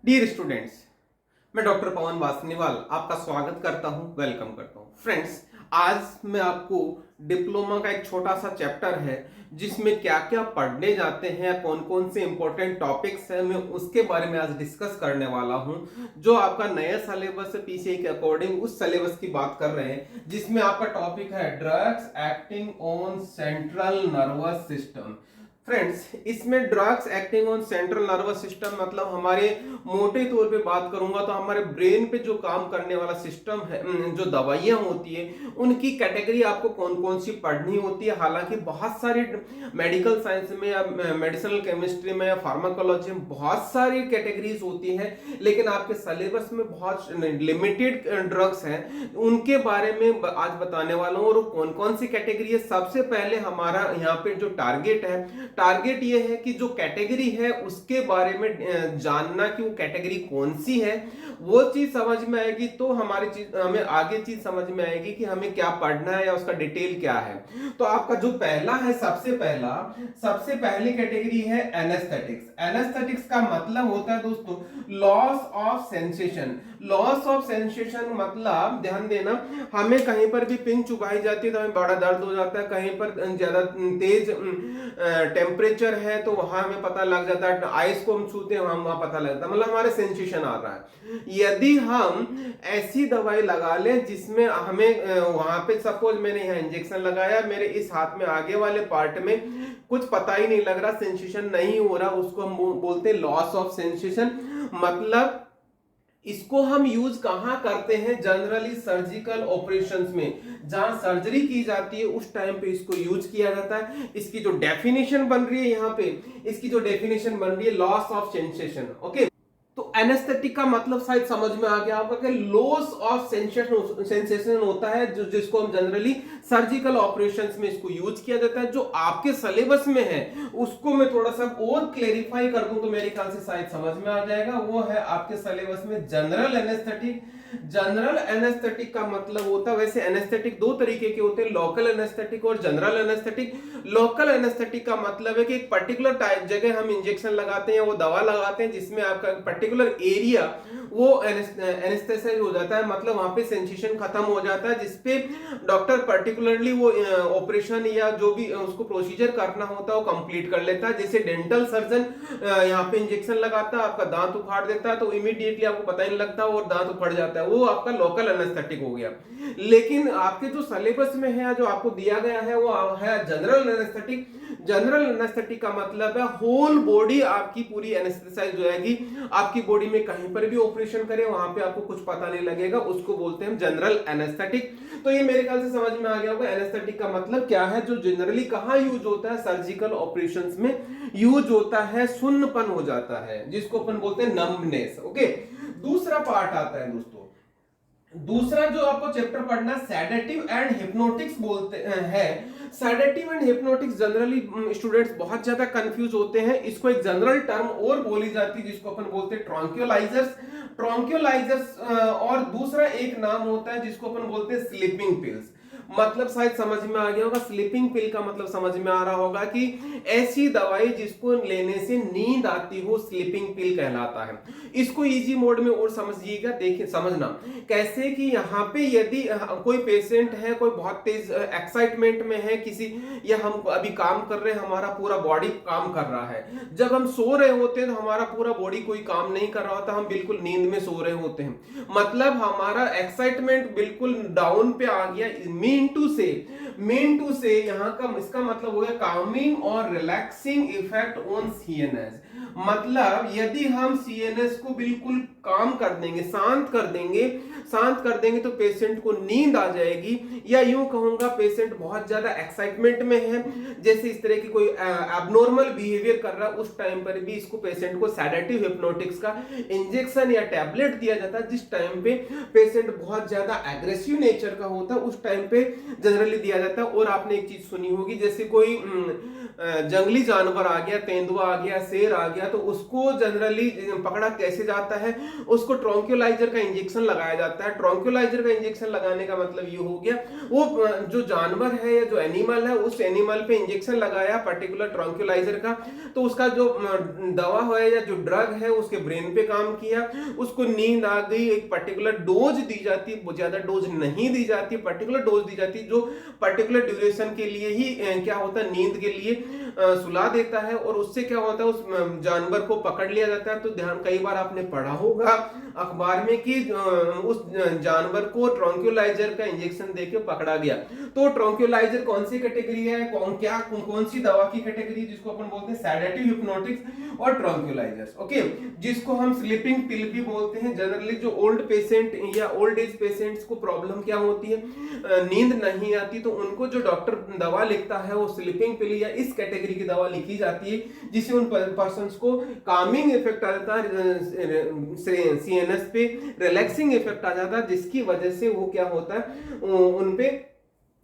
Dear students, मैं doctor पवन वासनीवाल आपका स्वागत करता हूं, वेलकम करता हूं। फ्रेंड्स, आज मैं आपको डिप्लोमा का एक छोटा सा चैप्टर है जिसमें क्या क्या पढ़ने जाते हैं, कौन कौन से इंपॉर्टेंट टॉपिक्स हैं, मैं उसके बारे में आज डिस्कस करने वाला हूं। जो आपका नया सिलेबस है पीसीए के अकॉर्डिंग, उस सिलेबस की बात कर रहे हैं जिसमें आपका टॉपिक है drugs acting on central nervous system. Friends, इसमें drugs acting on central nervous system मतलब हमारे मोटे तौर पे बात करूंगा तो हमारे ब्रेन पे जो काम करने वाला सिस्टम है, जो दवाइयां होती है उनकी कैटेगरी आपको कौन कौन सी पढ़नी होती है। हालांकि बहुत सारी मेडिकल साइंस में या मेडिसिनल केमिस्ट्री में या फार्माकोलॉजी में बहुत सारी कैटेगरीज होती है, लेकिन आपके सिलेबस में बहुत लिमिटेड ड्रग्स हैं। उनके बारे में आज बताने वाला हूं और कौन कौन सी कैटेगरी है। सबसे पहले हमारा यहाँ पे जो टारगेट ये है कि जो कैटेगरी है उसके बारे में जानना कि वो कैटेगरी कौन सी है। वो चीज समझ में आएगी तो हमें आगे चीज समझ में आएगी कि हमें क्या पढ़ना है या उसका डिटेल क्या है। तो आपका जो पहला है, सबसे पहली कैटेगरी है एनेस्थेटिक्स। एनेस्थेटिक्स का मतलब होता है दोस्तों loss of sensation. Loss of sensation मतलब ध्यान देना, हमें कहीं पर भी पिन चुभाई जाती है तो हमें बड़ा दर्द हो जाता है, कहीं पर ज्यादा तेज टेम्परेचर है तो वहां हमें पता लग जाता है, आइस को हम छूते हैं वहां पता लगता है, मतलब हमारे सेंसेशन आ रहा है। यदि हम ऐसी दवाई लगा लें जिसमें हमें वहां पे सपोज मैंने यहाँ इंजेक्शन लगाया, मेरे इस हाथ में आगे वाले पार्ट में कुछ पता ही नहीं लग रहा, सेंसेशन नहीं हो रहा, उसको हम बोलते हैं लॉस ऑफ सेंसेशन। मतलब इसको हम यूज कहां करते हैं? जनरली सर्जिकल ऑपरेशंस में, जहां सर्जरी की जाती है उस टाइम पे इसको यूज किया जाता है। इसकी जो डेफिनेशन बन रही है यहाँ पे, इसकी जो डेफिनेशन बन रही है लॉस ऑफ सेंसेशन। ओके, तो एनेस्थेटिक का मतलब शायद समझ में आ गया आपका कि लॉस ऑफ सेंसेशन होता है जिसको हम जनरली सर्जिकल ऑपरेशंस में इसको यूज किया जाता है। जो आपके सिलेबस में है उसको मैं थोड़ा सा और क्लेरिफाई कर दूं तो मेरे ख्याल से शायद समझ में आ जाएगा। वो है आपके सिलेबस में जनरल एनेस्थेटिक। जनरल एनेस्थेटिक का मतलब होता है, वैसे एनेस्थेटिक दो तरीके के होते हैं, लोकल एनेस्थेटिक और जनरल एनेस्थेटिक। लोकल एनेस्थेटिक का मतलब है कि एक पर्टिकुलर टाइप जगह हम इंजेक्शन लगाते हैं, वो दवा लगाते हैं जिसमें आपका पर्टिकुलर एरिया वो एनेस्थेसाइज हो जाता है, मतलब वहां पे सेंसेशन खत्म हो जाता है, जिसपे डॉक्टर पर्टिकुलरली वो ऑपरेशन या जो भी उसको प्रोसीजर करना होता है वो कंप्लीट कर लेता है। जैसे डेंटल सर्जन यहाँ पे इंजेक्शन लगाता है, आपका दांत उखाड़ देता है तो इमीडिएटली आपको पता ही नहीं लगता और दांत उखड़ जाता है, वो आपका लोकल एनेस्थेटिक हो गया। लेकिन आपके जो सिलेबस में है, जो आपको दिया गया है, वो है जनरल एनेस्थेटिक। जनरल एनेस्थेटिक का मतलब है होल बॉडी आपकी पूरी एनेस्थेसाइज हो जाएगी, आपकी बॉडी में कहीं पर भी ऑपरेशन करें वहां पे आपको कुछ पता नहीं लगेगा, उसको बोलते हैं जनरल एनेस्थेटिक। तो ये मेरे ख्याल से समझ में आ गया होगा एनेस्थेटिक का मतलब क्या है, जो जनरली कहां यूज होता है, सर्जिकल ऑपरेशंस में यूज होता है, सुन्नपन हो जाता है जिसको अपन बोलते हैं नम्बनेस। ओके, दूसरा पार्ट आता है दोस्तों, दूसरा जो आपको चैप्टर पढ़ना सेडेटिव एंड हिप्नोटिक्स बोलते हैं। Sedative and hypnotics generally students बहुत ज्यादा कंफ्यूज होते हैं, इसको एक जनरल टर्म और बोली जाती है जिसको अपन बोलते हैं ट्रॉन्क्यूलाइजर्स। और दूसरा एक नाम होता है जिसको अपन बोलते हैं स्लीपिंग पिल्स। मतलब शायद समझ में आ गया होगा, स्लीपिंग पिल का मतलब समझ में आ रहा होगा कि ऐसी दवाई जिसको लेने से नींद आती हो, स्लीपिंग पिल कहलाता है। इसको इजी मोड में और समझिएगा, देखिए समझना कैसे कि यहाँ पे यदि कोई पेशेंट है, कोई बहुत तेज एक्साइटमेंट में है किसी, या हम अभी काम कर रहे हैं, हमारा पूरा बॉडी काम कर रहा है, जब हम सो रहे होते हैं तो हमारा पूरा बॉडी कोई काम नहीं कर रहा होता, हम बिल्कुल नींद में सो रहे होते हैं, मतलब हमारा एक्साइटमेंट बिल्कुल डाउन पे आ गया। मीन टू से यहाँ का इसका मतलब हो गया कामिंग और रिलैक्सिंग इफेक्ट ऑन सीएनएस। मतलब यदि हम सीएनएस को बिल्कुल काम कर देंगे, शांत कर देंगे तो पेशेंट को नींद आ जाएगी, या यूं कहूंगा पेशेंट बहुत ज्यादा एक्साइटमेंट में है, जैसे इस तरह की कोई एबनॉर्मल बिहेवियर कर रहा है, उस टाइम पर भी इसको पेशेंट को सेडेटिव हिप्नोटिक्स का इंजेक्शन या टैबलेट दिया जाता है। जिस टाइम पे पेशेंट बहुत ज्यादा एग्रेसिव नेचर का होता है उस टाइम पे जनरली दिया जाता है। और आपने एक चीज सुनी होगी, जैसे कोई जंगली जानवर आ गया, तेंदुआ आ गया, शेर आ गया, गया तो उसको जनरली पकड़ा कैसे जाता है, उसको ट्रॉन्क्यूलाइजर का इंजेक्शन लगाया जाता है। ट्रॉन्क्यूलाइजर का इंजेक्शन लगाने का मतलब ये हो गया, वो जो जानवर है या जो एनिमल है उस एनिमल पे इंजेक्शन लगाया पर्टिकुलर ट्रॉन्क्यूलाइजर का, तो उसका जो दवा है या जो ड्रग है उसके ब्रेन पे काम किया, उसको नींद आ गई, एक पर्टिकुलर डोज दी जाती है, ज्यादा डोज नहीं दी जाती, पर्टिकुलर डोज दी जाती है जो पर्टिकुलर ड्यूरेशन के लिए ही क्या होता है, नींद के लिए सुला देता है, और उससे क्या होता है, उस जानवर को पकड़ लिया जाता है। तो ध्यान, कई बार आपने पढ़ा होगा अखबार में कि उस जानवर को ट्रॉन्क्यूलाइजर का इंजेक्शन देके पकड़ा गया। तो ट्रॉन्क्यूलाइजर कौन सी कैटेगरी है, कौन सी दवा की कैटेगरी, जिसको अपन बोलते हैं सेडेटिव, हिप्नोटिक्स और ट्रॉन्क्यूलाइजर्स। ओके, जिसको हम स्लीपिंग पिल भी बोलते हैं। जनरली जो ओल्ड पेशेंट या ओल्ड एज पेशेंट्स को प्रॉब्लम क्या होती है, नींद नहीं आती, तो उनको जो डॉक्टर दवा लिखता है वो स्लीपिंग पिल या इस कैटेगरी की दवा लिखी जाती है, जिससे उन पर्सन्स को कामिंग इफेक्ट आ जाता है, सीएनएस पे रिलैक्सिंग इफेक्ट आ जाता है, जिसकी वजह से वो क्या होता है, उनपे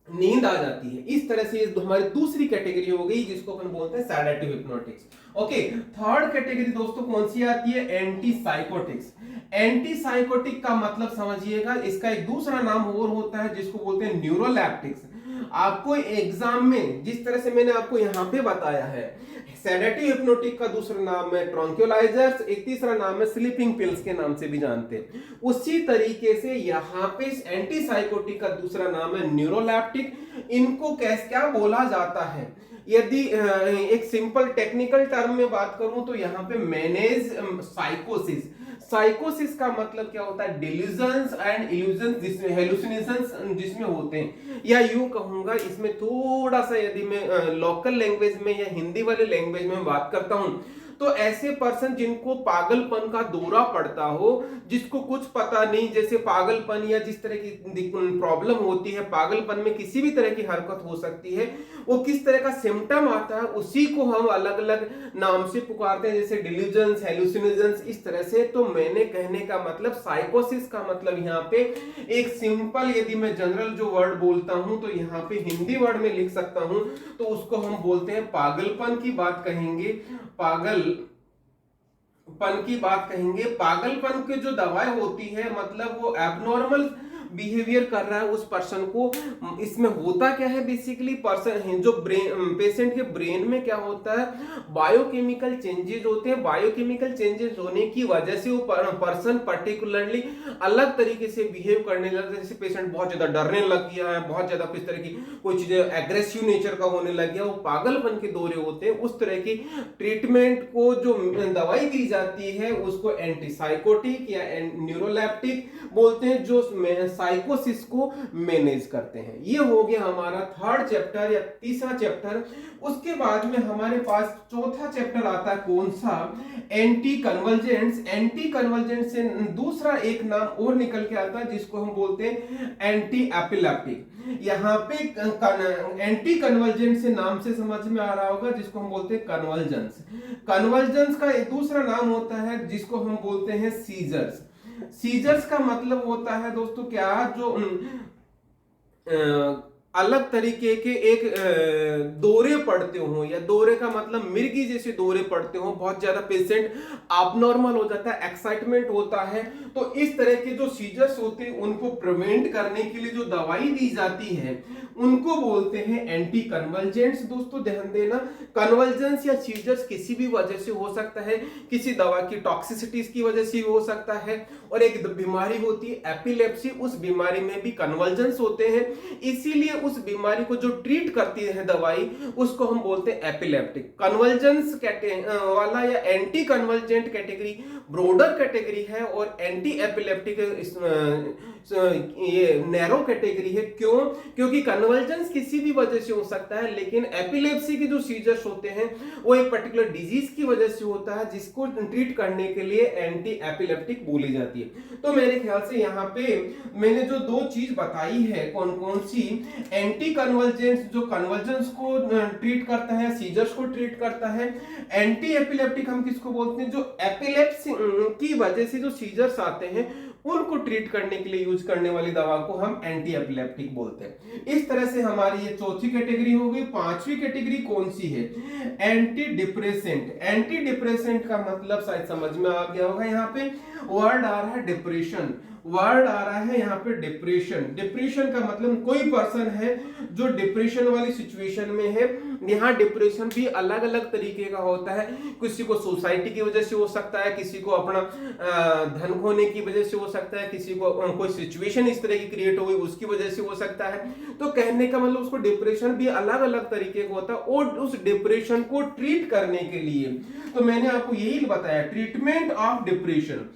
नींद आ जाती है। इस तरह से हमारी दूसरी कैटेगरी हो गई जिसको अपन बोलते हैं sedative hypnotics. Okay, third category दोस्तों कौन सी आती है, एंटी साइकोटिक्स। एंटी साइकोटिक का मतलब समझिएगा, इसका एक दूसरा नाम और होता है जिसको बोलते हैं न्यूरोलैप्टिक्स। आपको एग्जाम में जिस तरह से मैंने आपको यहां पे बताया है, सेडेटिव हिप्नोटिक का दूसरा नाम है ट्रॉन्क्यूलाइजर्स, एक तीसरा नाम है स्लीपिंग पिल्स के नाम से भी जानते हैं, उसी तरीके से यहाँ पे एंटी साइकोटिक का दूसरा नाम है न्यूरोलैप्टिक। इनको क्या बोला जाता है, यदि एक सिंपल टेक्निकल टर्म में बात करूं तो यहाँ पे मैनेज साइकोसिस। साइकोसिस का मतलब क्या होता है, डिल्यूजन्स एंड इल्यूजन्स, जिसमें हेलुसिनेशंस जिसमें होते हैं, या यूं कहूंगा इसमें थोड़ा सा यदि मैं लोकल लैंग्वेज में या हिंदी वाले लैंग्वेज में बात करता हूं, तो ऐसे पर्सन जिनको पागलपन का दौरा पड़ता हो, जिसको कुछ पता नहीं, जैसे पागलपन या जिस तरह की प्रॉब्लम होती है, पागलपन में किसी भी तरह की हरकत हो सकती है, वो किस तरह का सिम्टम आता है उसी को हम अलग अलग नाम से पुकारते हैं, जैसे डिल्यूजन्स, हेलुसिनेशंस, इस तरह से। तो मैंने कहने का मतलब साइकोसिस का मतलब यहाँ पे एक सिंपल, यदि मैं जनरल जो वर्ड बोलता हूं तो यहाँ पे हिंदी वर्ड में लिख सकता हूं, तो उसको हम बोलते हैं पागलपन की बात कहेंगे, पागलपन की जो दवाएं होती है, मतलब वो एबनॉर्मल बिहेवियर कर रहा है उस पर्सन को। इसमें होता क्या है, बेसिकली पर्सन जो पेशेंट के ब्रेन में क्या होता है, बायोकेमिकल चेंजेस होते हैं। बायोकेमिकल चेंजेस होने की वजह से वो पर्सन पर्टिकुलरली अलग तरीके से बिहेव करने लगता है। जैसे पेशेंट बहुत ज्यादा डरने लग गया है, बहुत ज्यादा किस तरह की कोई चीजें एग्रेसिव नेचर का होने लग गया, वो पागलपन के दौरे होते हैं। उस तरह की ट्रीटमेंट को जो दवाई दी जाती है उसको एंटीसाइकोटिक या न्यूरोलैप्टिक बोलते हैं, जो साइकोसिस को मैनेज करते हैं। ये हो गया हमारा थर्ड चैप्टर या तीसरा चैप्टर। उसके बाद में हमारे पास चौथा चैप्टर आता है, कौन सा, एंटी कन्वर्जेंट्स। एंटी कन्वर्जेंट से दूसरा एक नाम और निकल के आता है जिसको हम बोलते हैं एंटी एपिलेप्टिक। यहाँ पे एंटी कन्वर्जेंट से नाम से समझ में आ रहा होगा, जिसको हम बोलते हैं कन्वर्जेंस। कन्वर्जेंस का एक दूसरा नाम होता है जिसको हम बोलते हैं सीजर्स। सीजर्स का मतलब होता है दोस्तों क्या, जो अलग तरीके के एक दौरे पड़ते हो, या दौरे का मतलब मिर्गी जैसे दौरे पड़ते हो, बहुत ज्यादा पेशेंट अबनॉर्मल हो जाता है, एक्साइटमेंट होता है। तो इस तरह के जो सीजर्स होते हैं उनको प्रिवेंट करने के लिए जो दवाई दी जाती है उनको बोलते हैं एंटी कन्वर्जेंट्स। दोस्तों ध्यान देना, कन्वर्जेंस या सीजर्स किसी भी वजह से हो सकता है, किसी दवा की टॉक्सिसिटीज की वजह से हो सकता है, और एक बीमारी होती है एपिलेप्सी, उस बीमारी में भी कन्वर्जेंस होते हैं। इसीलिए उस बीमारी को जो ट्रीट करती है दवाई उसको हम बोलते हैं एपिलेप्टिक। कन्वर्जेंस वाला या anti convergent category broader category है, और एंटी एपिलेप्टिक ये नैरो कैटेगरी है। क्यों? क्योंकि कन्वर्जेंस किसी भी वजह से हो सकता है, लेकिन एपिलेप्सी के जो सीजर्स होते हैं वो एक पर्टिकुलर डिजीज की वजह से होता है, जिसको ट्रीट करने के लिए एंटी एपिलेप्टिक बोली जाती है। तो मेरे ख्याल से यहाँ पे मैंने जो दो चीज बताई है, कौन कौन सी, एंटी कन्वर्जेंस जो कन्वर्जेंस को ट्रीट करता है, सीजर्स को ट्रीट करता है। एंटी एपिलेप्टिक हम किसको बोलते हैं, जो एपिलेप्सी की वजह से जो सीजर्स आते हैं उनको ट्रीट करने के लिए यूज करने वाली दवा को हम एंटी एपिलेप्टिक बोलते हैं। इस तरह से हमारी ये चौथी कैटेगरी हो गई। पांचवी कैटेगरी कौन सी है? Anti depressant. एंटी डिप्रेसेंट का मतलब शायद समझ में आ गया होगा। यहाँ पे वर्ड आ रहा है डिप्रेशन, वर्ड आ रहा है यहाँ पे डिप्रेशन। डिप्रेशन का मतलब कोई पर्सन है जो डिप्रेशन वाली सिचुएशन में है। यहाँ डिप्रेशन भी अलग अलग तरीके का होता है। किसी को सोसाइटी की वजह से हो सकता है, किसी को अपना धन खोने की वजह से हो सकता है, किसी को कोई सिचुएशन इस तरह की क्रिएट हो गई उसकी वजह से हो सकता है। तो कहने का मतलब उसको डिप्रेशन भी अलग अलग तरीके का होता है। और उस डिप्रेशन को ट्रीट करने के लिए तो मैंने आपको यही बताया, ट्रीटमेंट ऑफ डिप्रेशन।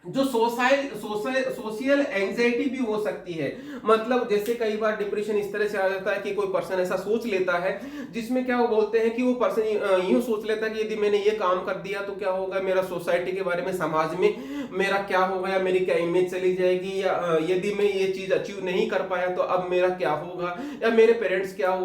जो सोशल एंजाइटी भी हो सकती है। मतलब जैसे कई बार डिप्रेशन इस तरह से आ जाता है कि कोई पर्सन ऐसा सोच लेता है जिसमें क्या वो बोलते हैं कि वो पर्सन यूं सोच लेता है कि यदि मैंने ये काम कर दिया तो क्या होगा, मेरा सोसाइटी के बारे में, समाज में मेरा क्या होगा, या मेरी क्या इमेज चली जाएगी, या यदि मैं ये चीज अचीव नहीं कर पाया तो अब मेरा क्या होगा, या मेरे पेरेंट्स क्या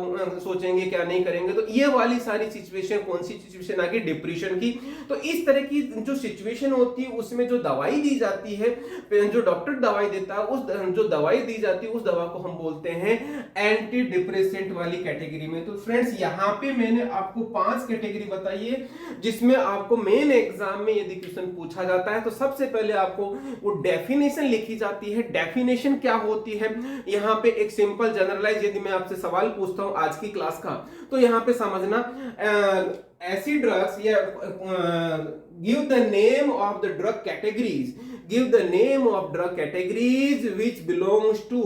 सोचेंगे, क्या नहीं करेंगे। तो ये वाली सारी सिचुएशन, कौन सी सिचुएशन आ गई? डिप्रेशन की। तो इस तरह की जो सिचुएशन होती है उसमें जो दवाई दी जाती है, जो डॉक्टर दवाई देता है, उस जो दवाई दी जाती है उस दवा को हम बोलते हैं एंटी डिप्रेसेंट वाली कैटेगरी में। तो फ्रेंड्स यहाँ पे मैंने आपको 5 कैटेगरी बताई है जिसमें आपको मेन एग्जाम में यदि क्वेश्चन पूछा जाता है तो सबसे पहले आपको वो डेफिनेशन लिखी जाती है। डेफिनेशन क्या होती है? यहाँ पे एक सिंपल जनरलाइज यदि मैं आपसे सवाल पूछता हूं आज की क्लास का, तो यहाँ पे समझना, ऐसी ड्रग्स या give the name of the drug categories, give the name of drug categories which belongs to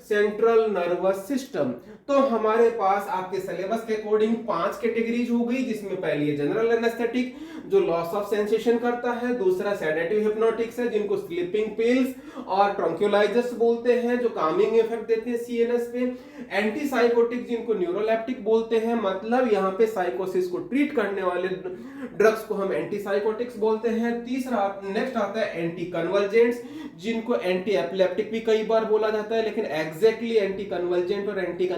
central nervous system। तो हमारे पास आपके सिलेबस के अकॉर्डिंग 5 कैटेगरीज हो गई, जिसमें पहली है जनरल एनेस्थेटिक जो लॉस ऑफ सेंसेशन करता है, दूसरा सेडेटिव हिप्नोटिक्स है जिनको स्लीपिंग पिल्स और ट्रंक्युलाइजर्स बोलते हैं जो कामिंग इफेक्ट देते हैं सीएनएस पे, एंटी साइकोटिक जिनको न्यूरोलेप्टिक बोलते हैं, मतलब यहाँ पे साइकोसिस को ट्रीट करने वाले ड्रग्स को हम एंटी साइकोटिक्स बोलते हैं। तीसरा नेक्स्ट आता है एंटी कन्वर्जेंट्स जिनको एंटी एपिलेप्टिक भी कई बार बोला जाता है, लेकिन एग्जैक्टली एंटी कन्वर्जेंट और एंटी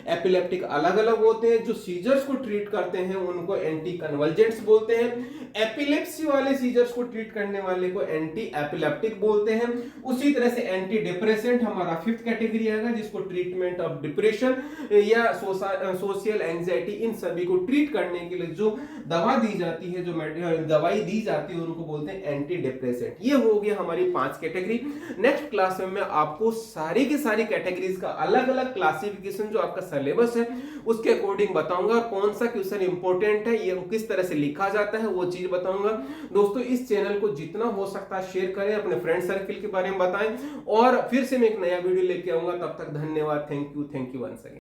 एपिलेप्टिक अलग अलग होते हैं। जो सीजर्स को ट्रीट करते हैं उनको एंटी कन्वर्जेंट्स बोलते हैं, एपिलेप्सी वाले सीजर्स को ट्रीट करने वाले को एंटी एपिलेप्टिक बोलते हैं। उसी तरह से एंटी डिप्रेसेंट हमारा 5th कैटेगरी आएगा जिसको ट्रीटमेंट ऑफ डिप्रेशन या सोशल एंजाइटी, इन सभी को ट्रीट करने के लिए जो दवा दी जाती है, जो दवाई दी जाती है उनको बोलते हैं एंटी डिप्रेसेंट। ये हो गया हमारी 5 कैटेगरी। नेक्स्ट क्लास में मैं आपको सारी की सारी कैटेगरीज का अलग अलग क्लासिफिकेशन जो आपका सिलेबस है उसके अकॉर्डिंग बताऊंगा, कौन सा क्वेश्चन इंपॉर्टेंट है, ये किस तरह से लिखा जाता है वो चीज बताऊंगा। दोस्तों इस चैनल को जितना हो सकता है शेयर करें, अपने फ्रेंड सर्किल के बारे में बताएं, और फिर से मैं एक नया वीडियो लेके आऊंगा। तब तक धन्यवाद, थैंक यू वंस अगेन।